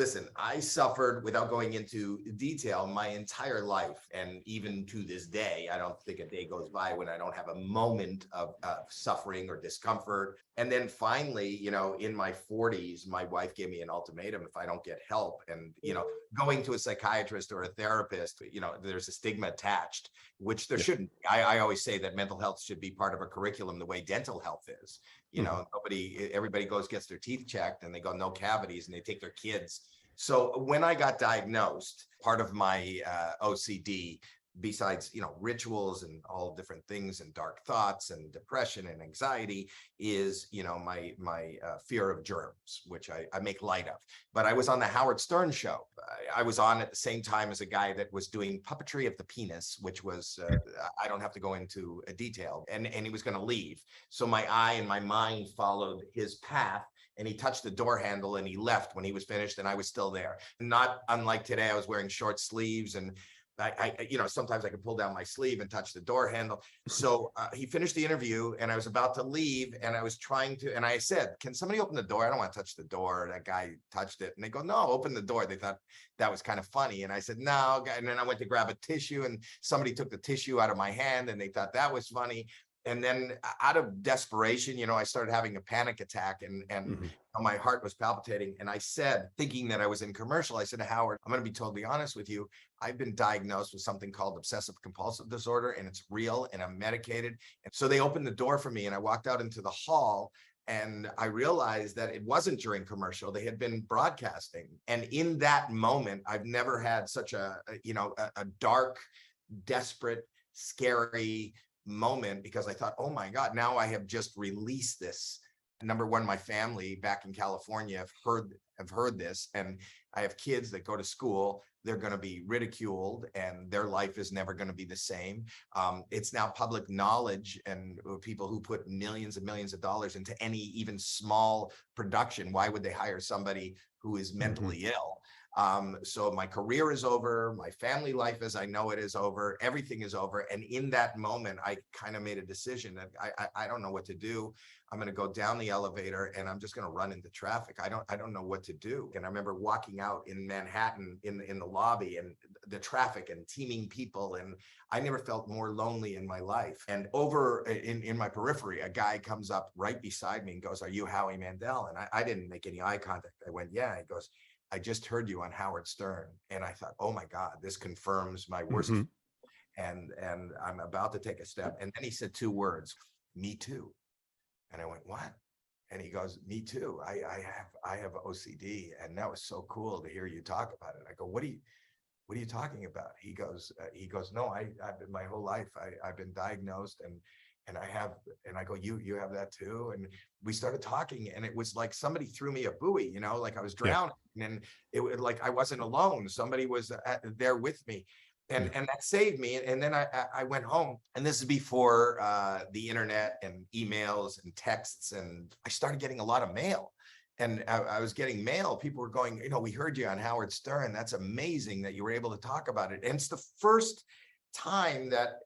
Listen, I suffered, without going into detail, my entire life. And even to this day, I don't think a day goes by when I don't have a moment of suffering or discomfort. And then finally, in my 40s, my wife gave me an ultimatum: if I don't get help. And, going to a psychiatrist or a therapist, there's a stigma attached, which there Yeah. shouldn't be. I always say that mental health should be part of a curriculum the way dental health is. Everybody gets their teeth checked and they go, no cavities, and they take their kids. So when I got diagnosed, part of my OCD, besides, rituals and all different things and dark thoughts and depression and anxiety, is, my fear of germs, which I make light of. But I was on the Howard Stern show. I was on at the same time as a guy that was doing puppetry of the penis, which was, I don't have to go into detail, and he was going to leave. So my eye and my mind followed his path, and he touched the door handle and he left when he was finished, and I was still there. Not unlike today, I was wearing short sleeves, and sometimes I could pull down my sleeve and touch the door handle. So he finished the interview and I was about to leave, and I was trying to, and I said, can somebody open the door? I don't want to touch the door. That guy touched it. And they go, no, open the door. They thought that was kind of funny. And I said, no. And then I went to grab a tissue, and somebody took the tissue out of my hand, and they thought that was funny. And then out of desperation, I started having a panic attack, and my heart was palpitating. And I said, thinking that I was in commercial, I said, Howard, I'm going to be totally honest with you. I've been diagnosed with something called obsessive compulsive disorder, and it's real, and I'm medicated. And so they opened the door for me, and I walked out into the hall, and I realized that it wasn't during commercial. They had been broadcasting. And in that moment, I've never had such a dark, desperate, scary moment, because I thought, oh my God, now I have just released this. Number one, my family back in California have heard this, and I have kids that go to school. They're going to be ridiculed, and their life is never going to be the same. It's now public knowledge, and people who put millions and millions of dollars into any even small production, why would they hire somebody who is mentally ill? So my career is over, my family life as I know it is over, everything is over. And in that moment, I kind of made a decision that I don't know what to do. I'm going to go down the elevator and I'm just going to run into traffic. I don't know what to do. And I remember walking out in Manhattan in the lobby, and the traffic and teeming people. And I never felt more lonely in my life. And over in my periphery, a guy comes up right beside me and goes, "Are you Howie Mandel?" And I didn't make any eye contact. I went, "Yeah." He goes, "I just heard you on Howard Stern." And I thought, oh my God, this confirms my worst. And I'm about to take a step. And then he said two words, "Me too." And I went, "What?" And he goes, "Me too. I have OCD." And that was so cool to hear you talk about it. I go, what are you talking about? He goes, "No, I've been my whole life. I've been diagnosed, and I have," and I go, you have that too? And we started talking, and it was like somebody threw me a buoy, like I was drowning. And it was like I wasn't alone. Somebody was there with me. And that saved me. And then I went home, and this is before the internet and emails and texts, and I started getting a lot of mail. And I was getting mail. People were going, "We heard you on Howard Stern. That's amazing that you were able to talk about it." And it's the first time that,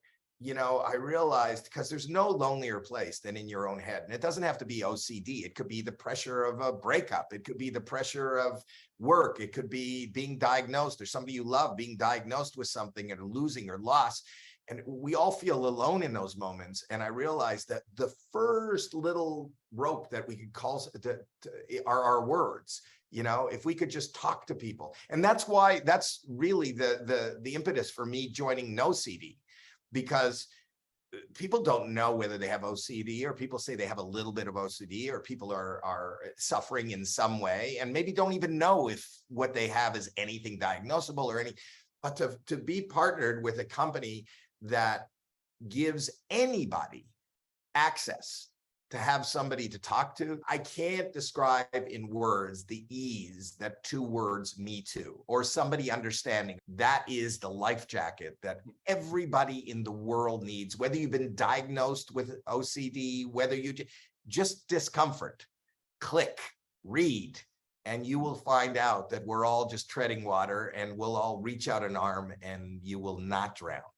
I realized, because there's no lonelier place than in your own head. And it doesn't have to be OCD. It could be the pressure of a breakup. It could be the pressure of work. It could be being diagnosed, or somebody you love being diagnosed with something, and losing or loss. And we all feel alone in those moments. And I realized that the first little rope that we could call are our words. If we could just talk to people. And that's really the impetus for me joining No CD. Because people don't know whether they have OCD, or people say they have a little bit of OCD, or people are suffering in some way, and maybe don't even know if what they have is anything diagnosable or any. But to be partnered with a company that gives anybody access to have somebody to talk to, I can't describe in words the ease that two words, "me too," or somebody understanding. That is the life jacket that everybody in the world needs, whether you've been diagnosed with OCD, whether you just discomfort. Click, read, and you will find out that we're all just treading water, and we'll all reach out an arm, and you will not drown.